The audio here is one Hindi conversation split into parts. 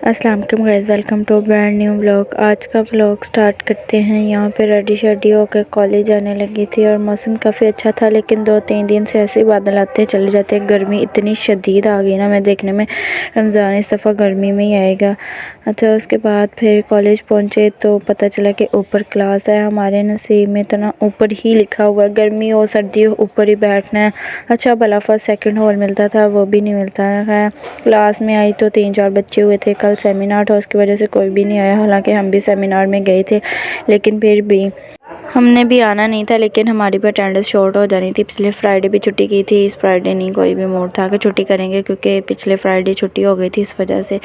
अस्सलाम वालेकुम guys, welcome to brand new vlog. आज का व्लॉग स्टार्ट करते हैं। यहाँ पे रेडी शेडी होकर कॉलेज जाने लगी थी और मौसम काफ़ी अच्छा था, लेकिन 2-3 दिन से ऐसे ही बादल आते चले जाते हैं। गर्मी इतनी शदीद आ गई ना, मैं देखने में रमज़ान इस दफ़ा गर्मी में ही आएगा। अच्छा, उसके बाद फिर कॉलेज पहुँचे तो पता चला कि ऊपर क्लास है। हमारे नसीब में तो ना ऊपर ही लिखा हुआ है, गर्मी हो सर्दी हो ऊपर ही बैठना है। अच्छा भला फर्स्ट सेकंड हॉल मिलता था, वो भी नहीं मिलता है। क्लास में आई तो 3-4 बच्चे हुए थे। कल सेमिनार था, उसकी वजह से कोई भी नहीं आया। हालांकि हम भी सेमिनार में गए थे, लेकिन फिर भी हमने भी आना नहीं था, लेकिन हमारी भी अटेंडेंस शॉर्ट हो जानी थी। पिछले फ्राइडे भी छुट्टी की थी, इस फ्राइडे नहीं कोई भी मूड था कि छुट्टी करेंगे, क्योंकि पिछले फ्राइडे छुट्टी हो गई थी इस वजह से।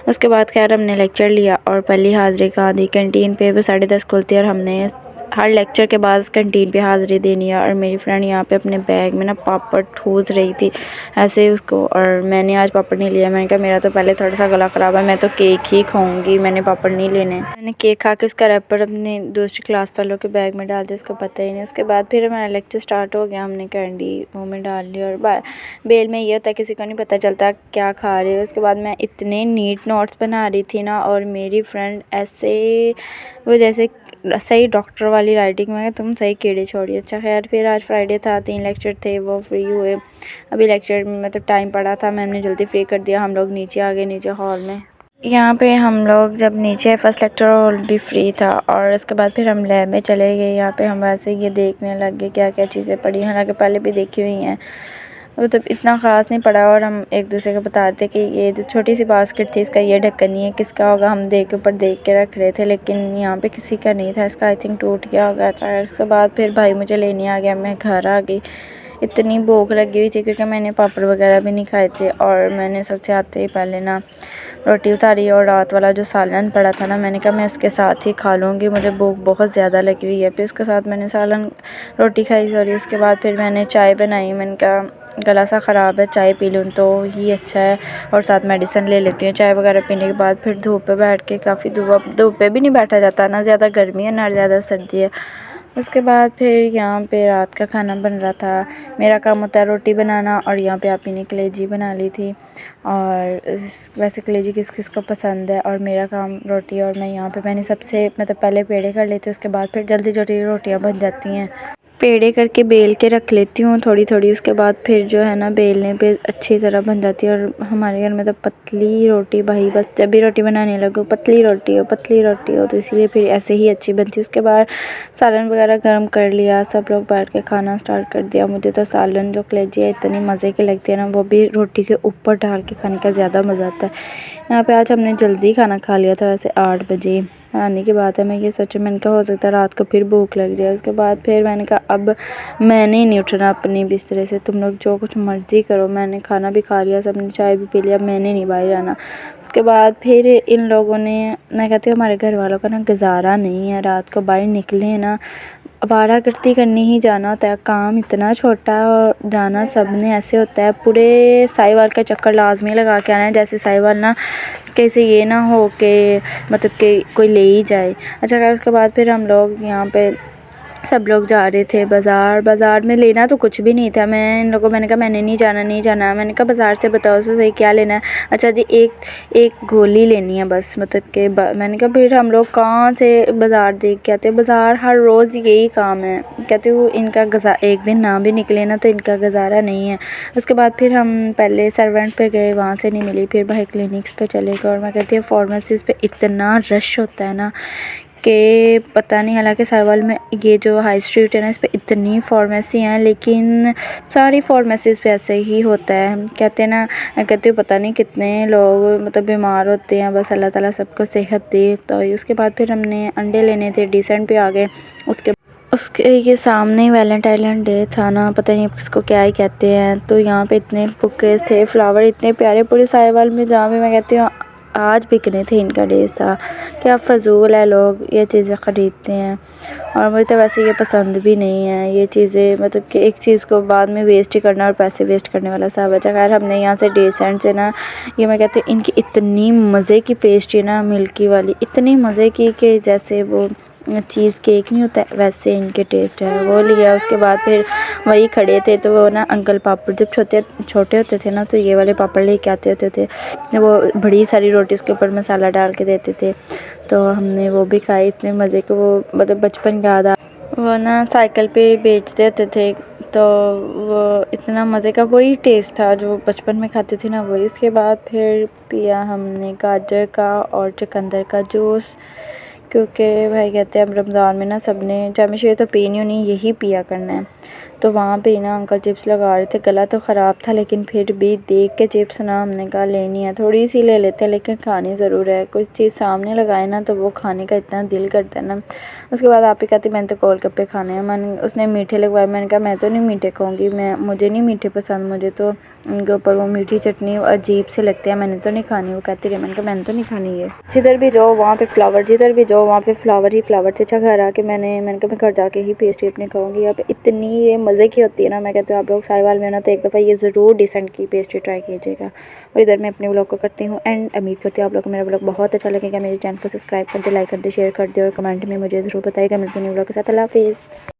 उसके बाद खैर हमने लेक्चर लिया और पहली हाज़िरी कहाँ दी, कैंटीन पे। वो 10:30 खुलती है और हमने हर लेक्चर के बाद कैंटीन पे हाज़िरी देनी है। और मेरी फ्रेंड यहाँ पे अपने बैग में ना पापड़ ठूस रही थी ऐसे ही उसको, और मैंने आज पापड़ नहीं लिया। मैंने कहा मेरा तो पहले थोड़ा सा गला ख़राब है, मैं तो केक ही खाऊंगी, मैंने पापड़ नहीं लेने। मैंने केक खा के उसका रैपर अपने दूसरी क्लास वालों के बैग में डाल दिया, उसको पता ही नहीं। उसके बाद फिर हमारा लेक्चर स्टार्ट हो गया, हमने कैंडी मुँह में डाल ली। और बेल में ये होता है किसी को नहीं पता चलता क्या खा रहे हो। उसके बाद मैं इतने नीट नोट्स बना रही थी ना, और मेरी फ्रेंड ऐसे वो जैसे सही डॉक्टर वाली राइटिंग में, तुम सही कीड़े छोड़िए। अच्छा खैर, फिर आज फ्राइडे था, 3 लेक्चर थे, वो फ्री हुए। अभी लेक्चर में मतलब टाइम पड़ा था, मैम ने जल्दी फ्री कर दिया। हम लोग नीचे आ गए, नीचे हॉल में। यहाँ पे हम लोग जब नीचे फर्स्ट लेक्चर हॉल भी फ्री था, और उसके बाद फिर हम लैब में चले गए। यहाँ पे हम वैसे ये देखने लग गए क्या क्या चीज़ें पड़ी, हालांकि पहले भी देखी हुई हैं, मतलब इतना ख़ास नहीं पड़ा। और हम एक दूसरे को बता रहे थे कि ये जो छोटी सी बास्केट थी, इसका ये ढक्कन नहीं है, किसका होगा। हम ऊपर देख के रख रहे थे, लेकिन यहाँ पे किसी का नहीं था, इसका आई थिंक टूट गया होगा। उसके बाद फिर भाई मुझे लेने आ गया, मैं घर आ गई। इतनी भूख लगी हुई थी, क्योंकि मैंने पापड़ वगैरह भी नहीं खाए थे। और मैंने सबसे आते ही पहले ना रोटी उतारी, और रात वाला जो सालन पड़ा था ना, मैंने कहा मैं उसके साथ ही खा लूँगी, मुझे भूख बहुत ज़्यादा लगी हुई है। फिर उसके साथ मैंने सालन रोटी खाई, सॉरी। उसके बाद फिर मैंने चाय बनाई। मैंने कहा गला सा ख़राब है, चाय पी लूँ तो ही अच्छा है, और साथ मेडिसिन ले लेती हूँ। चाय वगैरह पीने के बाद फिर धूप पे बैठ के काफ़ी धूप पे भी नहीं बैठा जाता, ना ज़्यादा गर्मी है ना ज़्यादा सर्दी है। उसके बाद फिर यहाँ पे रात का खाना बन रहा था। मेरा काम होता है रोटी बनाना, और यहाँ पे आपी ने कलेजी बना ली थी। और वैसे कलेजी किस किस को पसंद है, और मेरा काम रोटी। और मैं यहाँ पे मैंने सबसे मतलब पहले पेड़े कर लेती हूँ, उसके बाद फिर जल्दी जल्दी रोटियाँ बन जाती हैं। पेड़े करके बेल के रख लेती हूँ थोड़ी थोड़ी, उसके बाद फिर जो है ना बेलने पे अच्छी तरह बन जाती है। और हमारे घर में तो पतली रोटी, भाई बस जब भी रोटी बनाने लगो पतली रोटी हो, तो इसीलिए फिर ऐसे ही अच्छी बनती है। उसके बाद सालन वगैरह गर्म कर लिया, सब लोग बैठ के खाना स्टार्ट कर दिया। मुझे तो सालन जो कलेजी है इतनी मज़े की लगती है ना, वो भी रोटी के ऊपर डाल के खाने का ज़्यादा मज़ा आता है। यहाँ पे आज हमने जल्दी खाना खा लिया था, वैसे 8 बजे आने की बात है। मैं ये सोची, मैंने कहा हो सकता है रात को फिर भूख लग जाए। उसके बाद फिर मैंने कहा अब मैंने नहीं उठना अपने बिस्तरे से, तुम लोग जो कुछ मर्ज़ी करो। मैंने खाना भी खा लिया, सबने चाय भी पी लिया, मैंने नहीं बाहर आना। उसके बाद फिर इन लोगों ने, मैं कहती हूँ हमारे घर वालों का ना गुजारा नहीं है, रात को बाहर निकले ना आवारागर्दी करने ही जाना होता है। काम इतना छोटा है और जाना सब ने ऐसे होता है। पूरे साहिवाल का चक्कर लाजमी लगा के आना है, जैसे साहिवाल ना कैसे ये ना हो कि मतलब कि कोई ले ही जाए। अच्छा, उसके बाद फिर हम लोग यहाँ पे सब लोग जा रहे थे बाज़ार में। लेना तो कुछ भी नहीं था, मैं इन लोगों मैंने कहा मैंने नहीं जाना। मैंने कहा बाज़ार से बताओ तो सही क्या लेना है। अच्छा जी, एक गोली लेनी है बस, मतलब कि मैंने कहा फिर हम लोग कहाँ से बाज़ार देख के आते हैं। बाज़ार हर रोज़ यही काम है, कहते हो इनका एक दिन ना भी निकले ना तो इनका गुजारा नहीं है। उसके बाद फिर हम पहले सर्वेंट पे गए, वहाँ से नहीं मिली, फिर भाई क्लिनिक्स पे चले गए। और मैं कहती हूँ फार्मेसीज़ पे इतना रश होता है ना कि पता नहीं। हालांकि साहिवाल में ये जो हाई स्ट्रीट है ना, इस पे इतनी फार्मेसी हैं, लेकिन सारी फार्मेसीज़ पे ऐसे ही होता है। कहते हैं ना, कहते हो पता नहीं कितने लोग मतलब बीमार होते हैं, बस अल्लाह ताला सबको सेहत दे। तो उसके बाद फिर हमने अंडे लेने थे, डिसेंट पे आ गए। उसके ये सामने ही वैलेंटाइन डे था ना, पता नहीं किसको क्या ही कहते हैं। तो यहाँ पे इतने बुकेस थे, फ्लावर इतने प्यारे पूरे साहिवाल में, जहाँ भी मैं कहती हूँ आज बिकने थे, इनका डे था। क्या फ़जूल है, लोग ये चीज़ें ख़रीदते हैं। और मुझे तो वैसे ये पसंद भी नहीं है ये चीज़ें, मतलब कि एक चीज़ को बाद में वेस्ट ही करना और पैसे वेस्ट करने वाला साहब है। खैर हमने यहाँ से डेसेंट से ना, ये मैं कहती हूँ इनकी इतनी मज़े की पेस्ट्री ना, मिल्की वाली इतनी मज़े की कि जैसे वो चीज़ केक नहीं होता है वैसे इनके टेस्ट है। वो लिया, उसके बाद फिर वही खड़े थे तो वो ना अंकल पापड़ जब छोटे होते थे ना तो ये वाले पापड़ लेके आते होते थे, वो बड़ी सारी रोटी उसके ऊपर मसाला डाल के देते थे। तो हमने वो भी खाए, इतने मज़े के, वो मतलब बचपन याद आ। वो ना साइकिल पे बेचते होते थे तो वो इतना मज़े का, वही टेस्ट था जो बचपन में खाते थे ना वही। उसके बाद फिर पिया हमने गाजर का और चुकंदर का जूस, क्योंकि भाई कहते हैं अब रमज़ान में ना सब ने जामे शेर तो पी नहीं यही पिया करना है। तो वहाँ पे ना अंकल चिप्स लगा रहे थे, गला तो ख़राब था लेकिन फिर भी देख के चिप्स ना हमने कहा लेनी है, थोड़ी सी ले लेते हैं लेकिन खानी ज़रूर है। कुछ चीज़ सामने लगाए ना तो वो खाने का इतना दिल करता है ना। उसके बाद आप ही कहती मैंने तो गोलगप्पे खाने हैं, मैंने उसने मीठे लगवाए, मैंने कहा मैं तो नहीं मीठे खाऊंगी, मुझे नहीं मीठे पसंद, मुझे तो उनके ऊपर वो मीठी चटनी अजीब से लगती है, मैंने तो नहीं खानी। वो कहती रही, मैंने कहा मैंने तो नहीं खानी ये। जिधर भी जाओ वहाँ पे फ्लावर, जिधर भी जाओ वहाँ पे फ्लावर ही फ्लावर थे। अच्छा घर आके मैंने कहा मैं घर जाके ही पेस्ट्री अपनी खाऊंगी। अब इतनी ये मज़े की होती है ना, मैं कहती हूँ आप लोग साहिवाल में ना तो एक दफ़ा ये ज़रूर डिसेंट की पेस्ट्री ट्राई कीजिएगा। और इधर मैं अपने व्लॉग को करती हूँ एंड उम्मीद करती हूँ आप लोग को मेरा व्लॉग बहुत अच्छा लगेगा। मेरे चैनल को सब्सक्राइब कर दे, लाइक कर दे, शेयर कर दे और कमेंट में मुझे ज़रूर बताइएगा। मिलती है न्यू व्लॉग के साथ। अल्लाह हाफिज़।